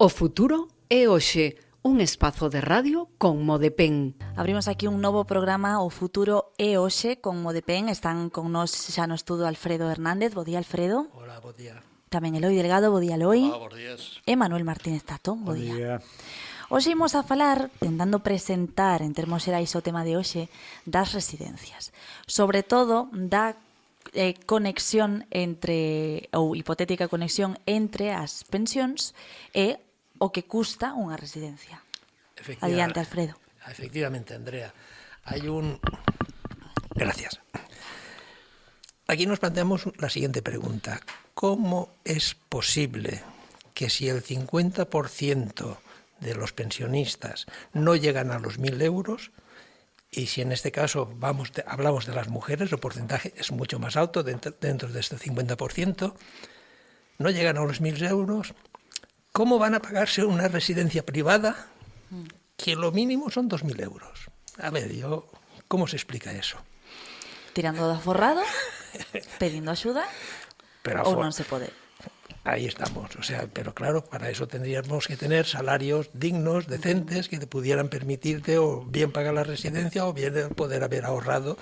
O futuro é hoxe, un espazo de radio con Modepen. Abrimos aquí un novo programa, O futuro é hoxe, con Modepen. Están con nós xa no estudo Alfredo Hernández. Bo día, Alfredo. Hola, bo día. Tamén Eloi Delgado. Bo día, Eloi. Hola, bos días. E Manuel Martínez Tato. Bo día. Hoxe imos a falar, tentando presentar en termos xerais o tema de hoxe, das residencias. Sobre todo, da conexión entre, ou hipotética conexión entre as pensións e o que custa unha residencia. Adiante, Alfredo. Efectivamente, Andrea. Gracias. Aquí nos planteamos la siguiente pregunta. ¿Cómo es posible que si el 50% de los pensionistas no llegan a los 1.000 euros, y si en este caso hablamos de las mujeres, el porcentaje es mucho más alto dentro de este 50%, no llegan a los 1.000 euros, ¿cómo van a pagarse una residencia privada que lo mínimo son 2.000 euros? A ver, ¿cómo se explica eso? Tirando do aforrado, pedindo axuda, ou non se pode? Ahí estamos, pero claro, para eso tendríamos que tener salarios dignos, decentes, que te pudieran permitirte o bien pagar la residencia o bien poder haber ahorrado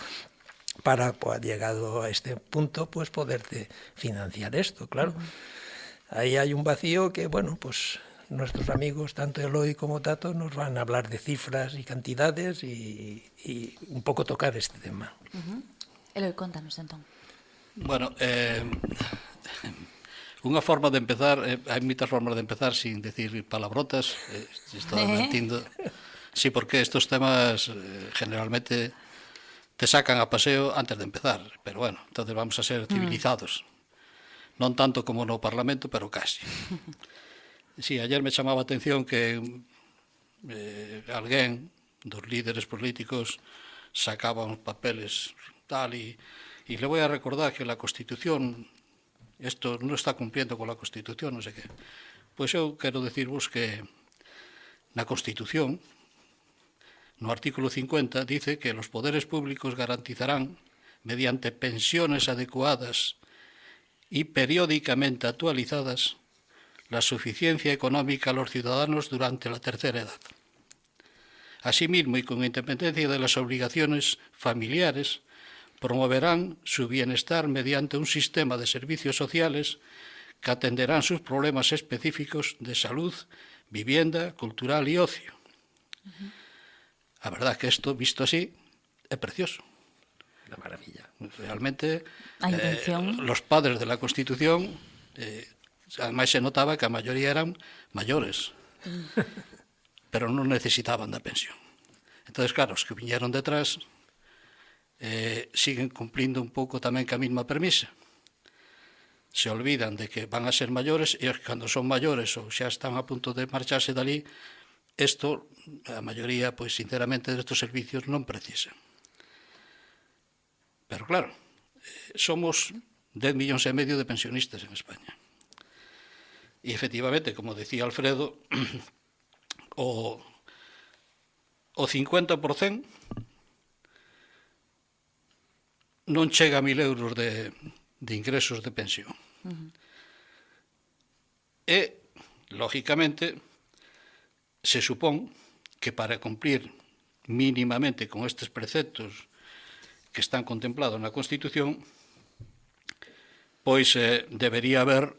para, pues, llegado a este punto, pues poderte financiar esto, claro. Ahí hay un vacío que, bueno, pues nuestros amigos, tanto Eloi como Tato, nos van a hablar de cifras y cantidades y un poco tocar este tema. Eloi, contanos entón. Bueno, unha forma de empezar, hai moitas formas de empezar sin decir palabrotas, estou mentindo. Sí, porque estos temas generalmente te sacan a paseo antes de empezar, pero bueno, entonces vamos a ser civilizados. Non tanto como no Parlamento, pero casi. Sí, ayer me chamaba a atención que alguén dos líderes políticos sacaba uns papeles tal y le voy a recordar que la Constitución esto non está cumpliendo con la Constitución, non sei que. Pois eu quero decirvos que na Constitución, no artículo 50, dice que los poderes públicos garantizarán, mediante pensiones adecuadas y periódicamente actualizadas, la suficiencia económica a los ciudadanos durante la tercera edad. Asimismo, y con independencia de las obligaciones familiares, promoverán su bienestar mediante un sistema de servicios sociales que atenderán sus problemas específicos de salud, vivienda, cultural y ocio. La verdad que esto, visto así, es precioso. Una maravilla. Realmente, los padres de la Constitución, además se notaba que a mayoría eran mayores, pero no necesitaban da pensión. Entonces, claro, os que viñeron detrás siguen cumplindo un pouco tamén que a mesma premisa. Se olvidan de que van a ser maiores e cando son maiores ou xa están a punto de marcharse dali, isto, a maioría, pois sinceramente, destes servicios non precisan. Pero claro, somos 10 millóns e medio de pensionistas en España. E efectivamente, como decía Alfredo, o 50% non chega a 1.000 euros de ingresos de pensión. E, lógicamente, se supón que para cumplir mínimamente con estes preceptos que están contemplados na Constitución, pois debería haber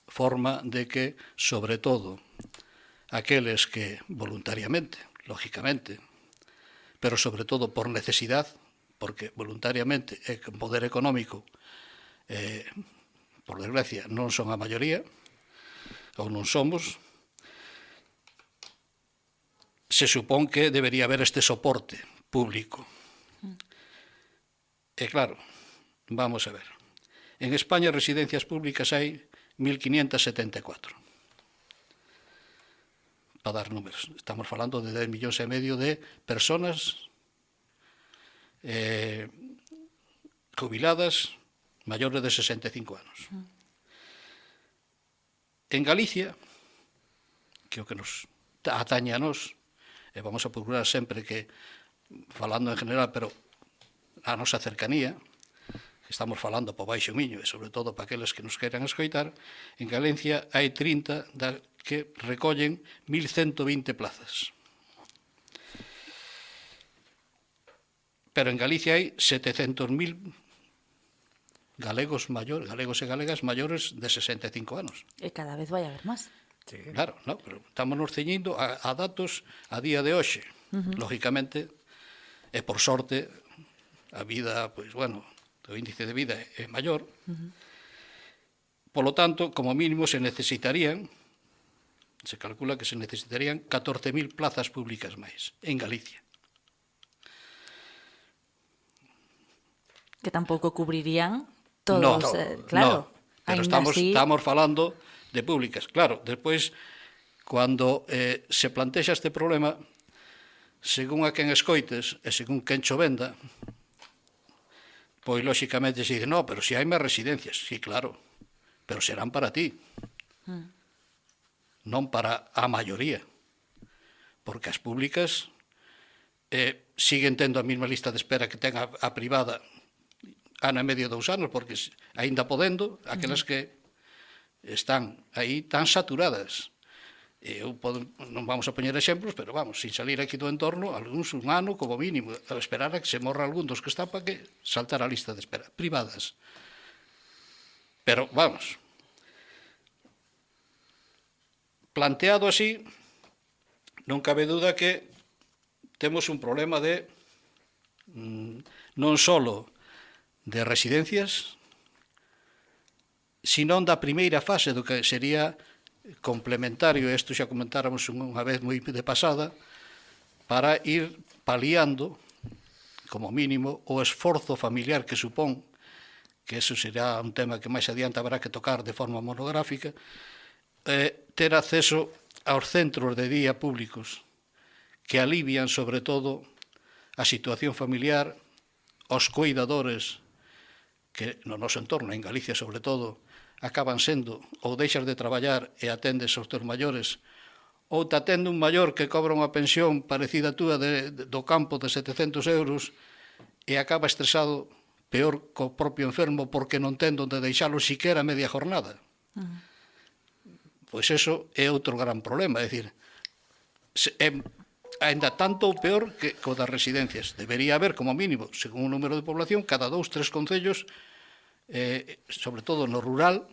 forma de que, sobre todo, aqueles que voluntariamente, lógicamente, pero sobre todo por necesidad, porque voluntariamente e con poder económico, por desgracia, non son a maioría, ou non somos, se supón que debería haber este soporte público. E claro, vamos a ver. En España, residencias públicas hai 1.574. Para dar números. Estamos falando de 10 millóns e medio de personas jubiladas mayores de 65 anos. En Galicia, que é o que nos atañe a nós, e vamos a procurar sempre que, falando en general, pero a nosa cercanía, estamos falando po Baixo Miño, e sobre todo para aqueles que nos queiran escoitar, en Galicia hai 30 que recollen 1.120 plazas. Pero en Galicia hai 700.000 galegos e galegas maiores de 65 anos. E cada vez vai haber máis. Sí. Claro, no, pero estamos nos ceñindo a datos a día de hoxe. Lógicamente, e por sorte, a vida, pois, bueno, o índice de vida é maior. Polo tanto, como mínimo se calcula que se necesitarían 14.000 plazas públicas máis en Galicia. Que tampouco cubrirían todos, claro. Pero estamos falando de públicas. Claro, despois, cando se plantexa este problema, según a quen escoites e según quen cho venda, pois lóxicamente se dice, no, pero se hai máis residencias. Sí, claro, pero serán para ti, non para a maioría, porque as públicas siguen tendo a mesma lista de espera que ten a privada ano e medio, 2 anos, porque aínda podendo, aquelas que están aí tan saturadas. Non vamos a poñer exemplos, pero vamos, sin salir aquí do entorno, algúns un ano como mínimo, a esperar a que se morra algún dos que están para que saltar a lista de espera, privadas. Pero, vamos, planteado así, non cabe duda que temos un problema de non só de residencias, senón da primeira fase do que sería complementario, isto xa comentáramos unha vez moi de pasada, para ir paliando, como mínimo, o esforzo familiar que supón, que eso será un tema que máis adiante habrá que tocar de forma monográfica, ter acceso aos centros de día públicos que alivian, sobre todo, a situación familiar, os cuidadores que no noso entorno, en Galicia sobre todo, acaban sendo ou deixas de traballar e atendes aos teus maiores, ou te atende un maior que cobra unha pensión parecida a túa do campo de 700 euros e acaba estresado peor co propio enfermo porque non ten onde deixalo siquera media jornada. Pois eso é outro gran problema, é dicir, ainda tanto ou peor que co das residencias. Debería haber, como mínimo, según o número de población, cada 2-3 concellos, sobre todo no rural,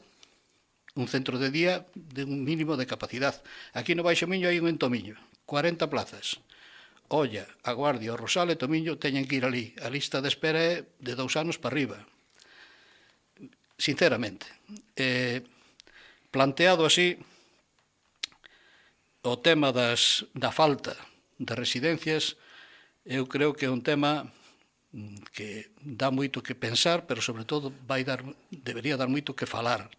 un centro de día de un mínimo de capacidade. Aquí no Baixo Miño hai un en Tomiño, 40 plazas. Olla, A Guardia, o Rosal e Tomiño teñen que ir ali. A lista de espera é de 2 anos para arriba. Sinceramente, planteado así, o tema da falta de residencias, eu creo que é un tema que dá moito que pensar, pero sobre todo debería dar moito que falar.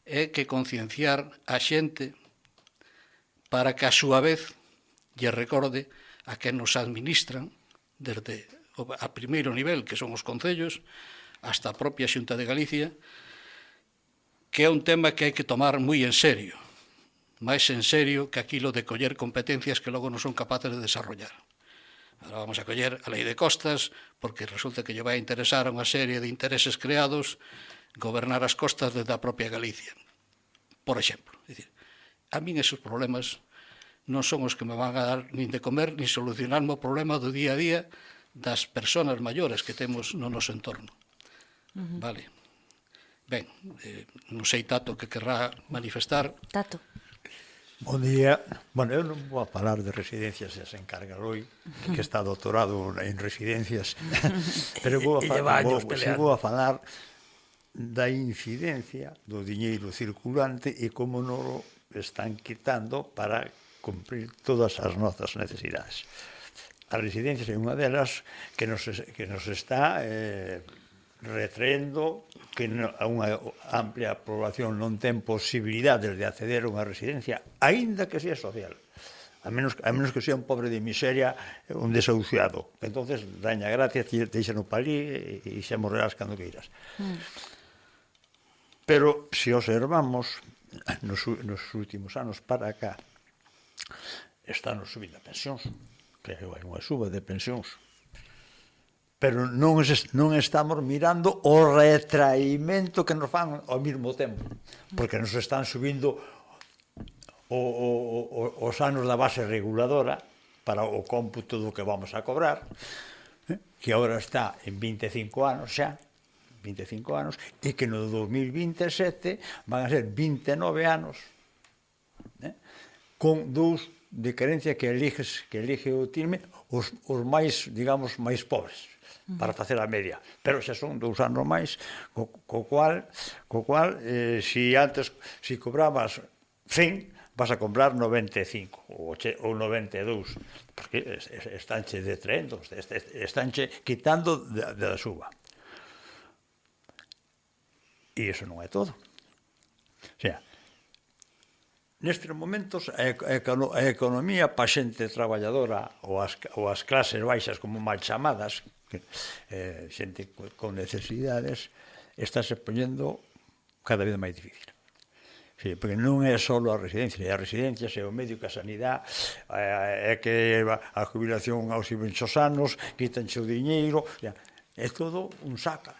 É que concienciar a xente para que a súa vez lle recorde a quen nos administran desde a primeiro nivel, que son os concellos, hasta a propia Xunta de Galicia, que é un tema que hai que tomar moi en serio, máis en serio que aquilo de coller competencias que logo non son capaces de desarrollar. Ahora vamos a coller a lei de costas, porque resulta que lle vai a interesar a unha serie de intereses creados gobernar as costas desde a propia Galicia, por exemplo. É dicir, a min esos problemas non son os que me van a dar nin de comer, nin solucionarme o problema do día a día das persoas maiores que temos no noso entorno. Vale. Ben, non sei, Tato, que querrá manifestar. Tato. Bon día. Bueno, eu non vou a falar de residencias, xa se encarga Loi, que está doutorado en residencias, pero vou a falar da incidencia do diñeiro circulante e como non o están quitando para cumprir todas as nosas necesidades. As residencias é unha delas que nos está retraendo, que a unha amplia población non ten posibilidades de acceder a unha residencia, aínda que sea social, a menos que sea un pobre de miseria, un desahuciado. Entonces, daña gracias, deixan o palí e xa morrerás cando queiras. Pero, se observamos, nos últimos anos para cá, están subindo a pensións, que hai unha suba de pensións, pero non estamos mirando o retraimento que nos fan ao mesmo tempo, porque nos están subindo os anos da base reguladora para o cómputo do que vamos a cobrar, que agora está en 25 anos xa, 25 anos, e que no 2027 van a ser 29 anos, con dous de querencia que elige o time os máis, digamos, máis pobres, para facer a media. Pero xa son 2 anos máis, co cual, si antes, si cobrabas 100, vas a comprar 95 ou 92, porque estánche detraendo, estánche quitando da suba. E iso non é todo. O sea, nestes momentos a economía para xente traballadora ou as clases baixas como mal chamadas, xente con necesidades, estáse poñendo cada vez máis difícil. Sí, porque non é só a residencia, é o medio que a sanidade, é que a jubilación aos 20 anos, quítanche o diñeiro, é todo un saca.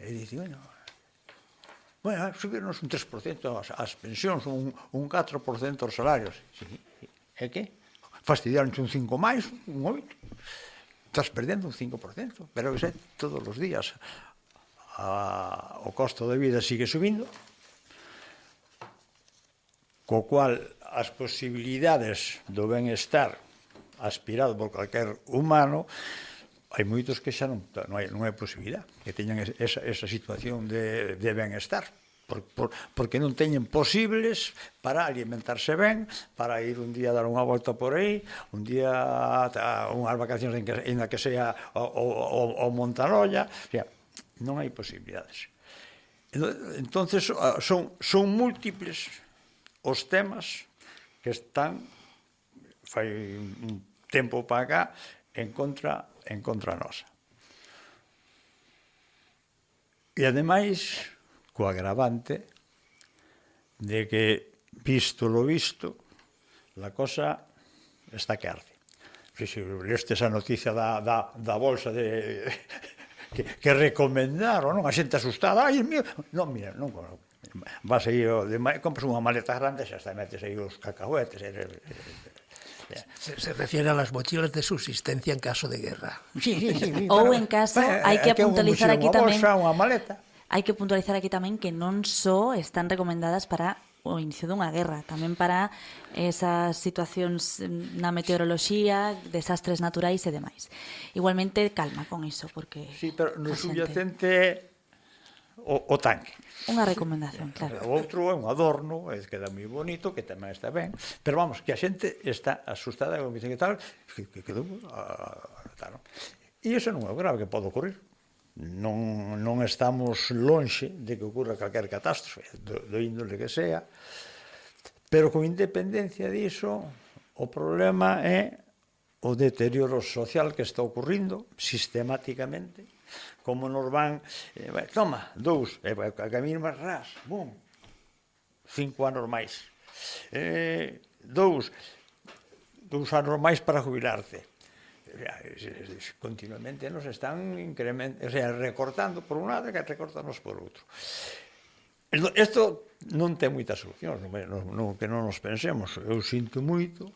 E dice, bueno, subirnos un 3% as pensións, un 4% os salarios. É que? Fastidiarnos un 5 máis, un 8. Estás perdendo un 5%, pero é todos os días. O costo de vida sigue subindo, co cual as posibilidades do benestar aspirado por calquer humano, hai moitos que xa non hai posibilidade, que teñan esa situación de benestar, porque non teñen posibles para alimentarse ben, para ir un día a dar unha volta por aí, un día a unhas vacacións en que sea o Montarolla, non hai posibilidades. Entonces son múltiples os temas que están fai un tempo para cá en contra nosa. E ademais, co agravante de que, visto lo visto, la cosa está que arde. Se leste esa noticia da bolsa que recomendaron, non? A xente asustada, ai, mío, non, mira, non, vas aí, compras unha maleta grande, xa está, metes aí os cacahuetes. Se refiere a las mochilas de subsistencia en caso de guerra. Sí. Ou en caso, hai que puntualizar aquí tamén... Unha maleta. Hai que puntualizar aquí tamén que non só están recomendadas para o inicio dunha guerra, tamén para esas situacións na meteoroloxía, desastres naturais e demais. Igualmente, calma con iso, porque... Sí, pero no subyacente o tanque. Unha recomendación, claro. O outro é un adorno, queda moi bonito, que tamén está ben, pero vamos, que a xente está asustada, como dicen que tal, que quedou... E iso non é grave que pode ocurrir. Non estamos lonxe de que ocurra calquer catástrofe, do índole que sea, pero con independencia diso, o problema é o deterioro social que está ocurrindo sistemáticamente, como nos van, toma, 2, a caminar máis ras, bum, 5 anos máis, 2 anos máis para jubilarte. Continuamente nos están recortando por un lado e recortamos por outro. Isto non ten moitas solucións, que non nos pensemos. Eu sinto moito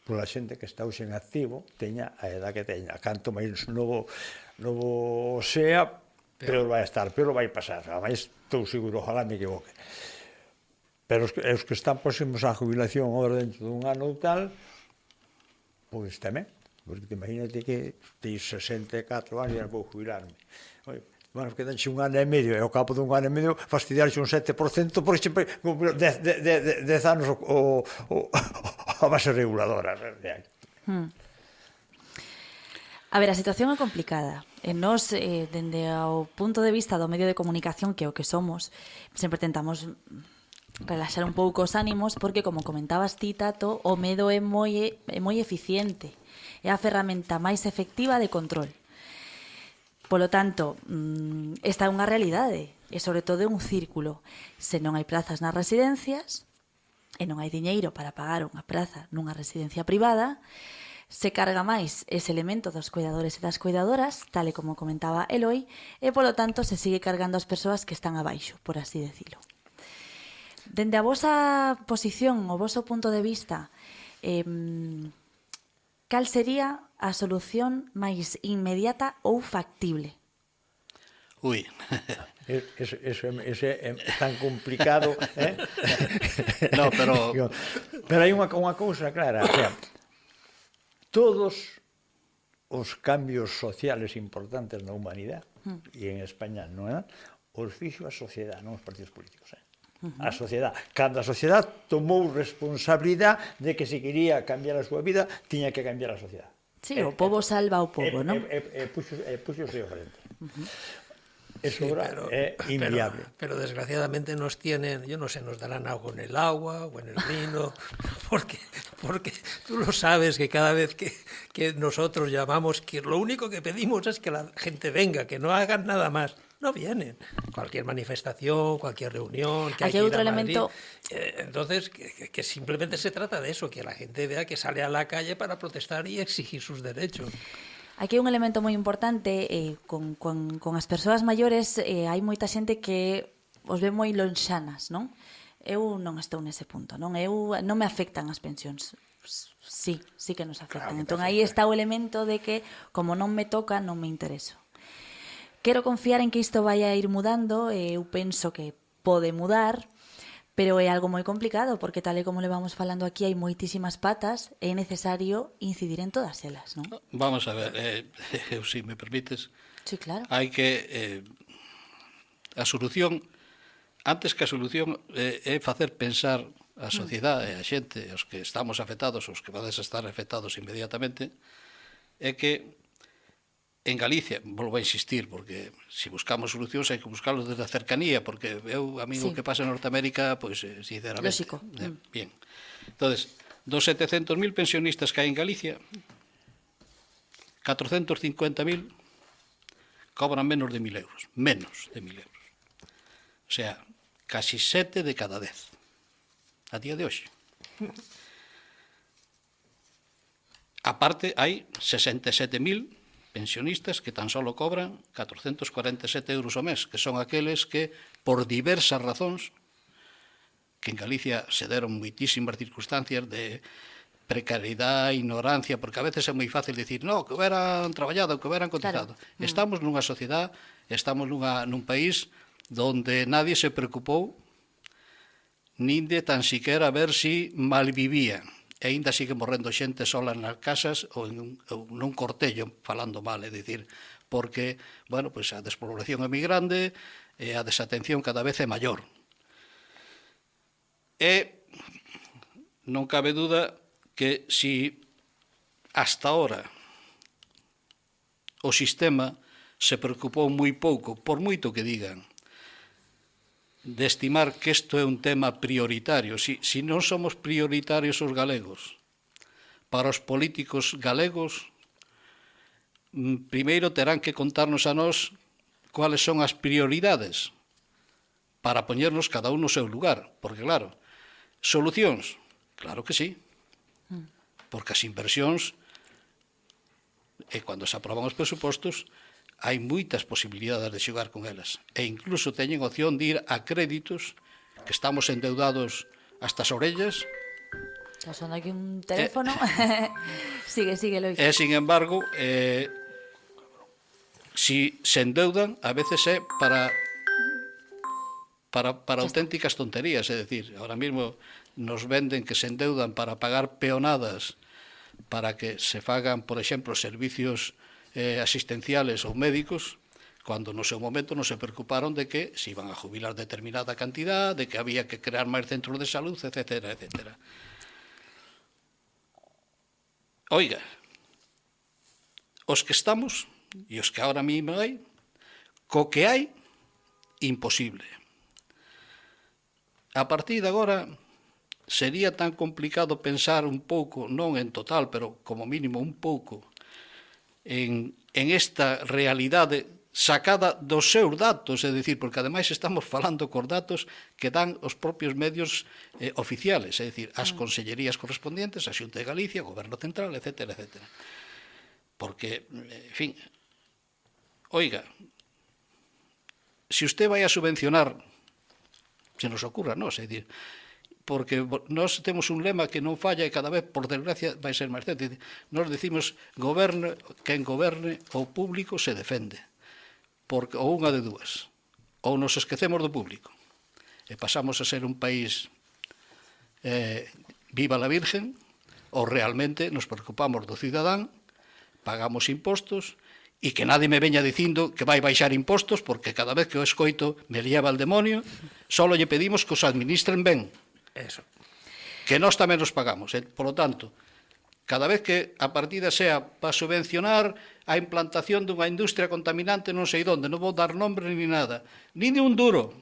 pola xente que está hoxe en activo, teña a edad que teña. Canto máis novo sea, peor vai estar, peor vai pasar. Ademais, estou seguro, ojalá me equivoque. Pero os que están próximos á jubilación agora dentro dun ano ou tal, pois tamén. Porque imagínate que tens 64 anos e vou jubilarme. Bueno, quedanche un ano e medio, e ao cabo dun ano e medio fastidiarche un 7%, porque sempre 10 anos a base reguladora. A ver, a situación é complicada. E nós, dende o punto de vista do medio de comunicación, que é o que somos, sempre tentamos relaxar un pouco os ánimos, porque, como comentabas ti, Tato, o medo é moi eficiente. É a ferramenta máis efectiva de control. Polo tanto, esta é unha realidade, e sobre todo é un círculo. Se non hai plazas nas residencias, e non hai diñeiro para pagar unha praza nunha residencia privada, se carga máis ese elemento dos cuidadores e das cuidadoras, tal e como comentaba Eloi, e polo tanto se sigue cargando as persoas que están abaixo, por así decirlo. Dende a vosa posición, o voso punto de vista, cal sería a solución máis inmediata ou factible? Ui. Eso é tan complicado, eh? No, pero hai unha cousa clara, o sea, todos os cambios sociales importantes na humanidade, e en España non é, os fixo a sociedade, non os partidos políticos, a sociedade. Cando a sociedade tomou responsabilidade de que se quería cambiar a súa vida, tiña que cambiar a sociedade. Sí, o pobo salva o pobo, non? Puxose ao frente. Eso é inviable. Pero desgraciadamente nos tienen, yo no sé, nos darán algo en el agua o en el vino, porque tú lo sabes que cada vez que nosotros llamamos, que lo único que pedimos es que la gente venga, que no hagan nada más. No vienen. Cualquier manifestación, cualquier reunión, que hay que ir a Madrid. Entonces, que simplemente se trata de eso, que la gente vea que sale a la calle para protestar y exigir sus derechos. Aquí un elemento moi importante, con as persoas maiores hai moita xente que os ve moi lonxanas, non? Eu non estou nese punto, non me afectan as pensións. Sí que nos afectan. Claro, entón aí está o elemento de que, como non me toca, non me intereso. Quero confiar en que isto vai a ir mudando, eu penso que pode mudar, pero é algo moi complicado, porque tal e como le vamos falando aquí, hai moitísimas patas, é necesario incidir en todas elas, non? Vamos a ver, se me permites, sí, claro. Hai que a solución, antes que a solución é facer pensar a sociedade, a xente, os que estamos afectados, os que podes estar afectados inmediatamente, é que en Galicia, volvo a insistir, porque se buscamos solucións hai que buscarlos desde a cercanía, porque eu, amigo, que pasa en Norteamérica, pois, sinceramente... Lógico. Bien. Entonces, dos 700.000 pensionistas que hai en Galicia, 450.000 cobran menos de 1.000 euros. Menos de 1.000 euros. O sea, casi 7 de cada 10. A día de hoxe. Aparte, hai 67.000 pensionistas que tan solo cobran 447 euros ao mes, que son aqueles que, por diversas razóns, que en Galicia se deron moitísimas circunstancias de precariedade, ignorancia, porque a veces é moi fácil dicir, no, que hubieran traballado, que hubieran cotizado. Claro. Estamos nunha sociedade, estamos nun país donde nadie se preocupou nin de tan siquiera ver si malvivían. E ainda sigue morrendo xente sola nas casas ou nun cortello falando mal, é dicir, porque, bueno, pois a despoblación é moi grande e a desatención cada vez é maior. E non cabe duda que si hasta ahora o sistema se preocupou moi pouco, por moito que digan, de estimar que isto é un tema prioritario. Si non somos prioritarios os galegos, para os políticos galegos, primeiro terán que contarnos a nós cuáles son as prioridades para poñernos cada un no seu lugar. Porque, claro, solucións, claro que sí, porque as inversións, e cando se aproban os presupostos, hai moitas posibilidades de xogar con elas. E incluso teñen opción de ir a créditos, que estamos endeudados hasta as orellas. Xa son aquí un teléfono. Sigue, Lois. E, sin embargo, si se endeudan, a veces é para auténticas tonterías. É dicir, ahora mismo nos venden que se endeudan para pagar peonadas, para que se fagan, por exemplo, servicios asistenciales ou médicos, cando no seu momento non se preocuparon de que se iban a jubilar determinada cantidad, de que había que crear máis centros de salud, etc. Oiga, os que estamos, e os que ahora mismo hai, co que hai, imposible. A partir de agora, sería tan complicado pensar un pouco, non en total, pero como mínimo un pouco, en esta realidade sacada dos seus datos, é dicir, porque ademais estamos falando cos datos que dan os propios medios oficiales, é dicir, as consellerías correspondientes, a Xunta de Galicia, o Goberno Central, etc. Porque, en fin, oiga, se usted vai a subvencionar se nos ocurra, non? É dicir, porque nós temos un lema que non falla e cada vez, por desgracia, vai ser máis certo. Nós decimos, quen goberne o público se defende. Porque, ou unha de dúas. Ou nos esquecemos do público e pasamos a ser un país viva la Virgen, ou realmente nos preocupamos do cidadán, pagamos impostos, e que nadie me veña dicindo que vai baixar impostos, porque cada vez que o escoito me lleva al demonio, solo lle pedimos que os administren ben. Eso. Que nós tamén os pagamos. Por lo tanto, cada vez que a partida sea para subvencionar a implantación dunha industria contaminante non sei onde, non vou dar nombre ni nada, ni de un duro,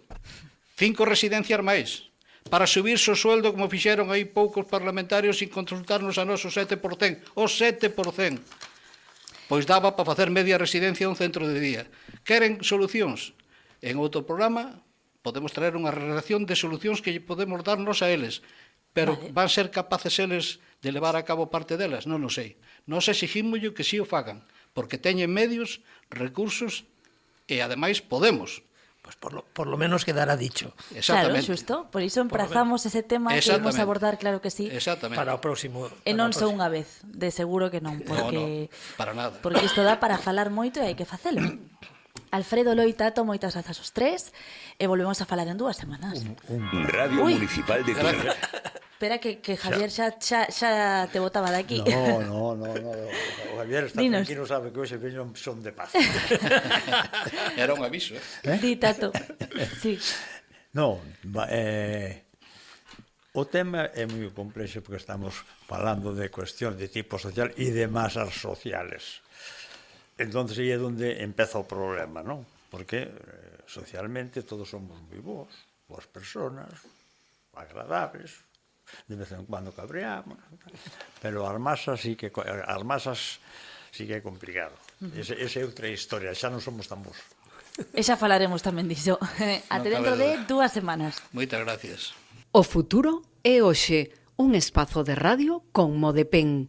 5 residencias máis, para subirse o sueldo como fixeron aí poucos parlamentarios sin consultarnos a noso 7%, o 7%. Pois daba para facer media residencia a un centro de día. Queren solucións? En outro programa podemos traer unha relación de solucións que podemos darnos a eles, pero van ser capaces eles de levar a cabo parte delas? Non o sei. Nos exigimos que si o fagan, porque teñen medios, recursos e, ademais, podemos. Pues por lo menos quedará dicho. Claro, xusto. Por iso emprazamos ese tema que vamos a abordar, claro que sí. Para o próximo. E non só unha vez, de seguro que non, porque para nada. Porque isto dá para falar moito e hai que facelo. Alfredo, Loi, Tato, moitas grazas aos tres e volvemos a falar en 2 semanas. Radio Municipal de Tui. Espera que Javier xa te botaba de aquí. No. O Javier está tranquilo, sabe que hoxe veño son de paz. Era un aviso, Di, Tato. Sí. No, o tema é moi complexo porque estamos falando de cuestión de tipo social e de masas sociales. Entonces aí é onde empeza o problema, non? Porque socialmente todos somos moi boas personas, agradables, de vez en cuando cabreamos, pero as masas sí que é complicado. Esa é outra historia, xa non somos tan bons. E xa falaremos tamén diso. Até dentro de 2 semanas. Moitas gracias. O futuro é hoxe, un espazo de radio con Modepen.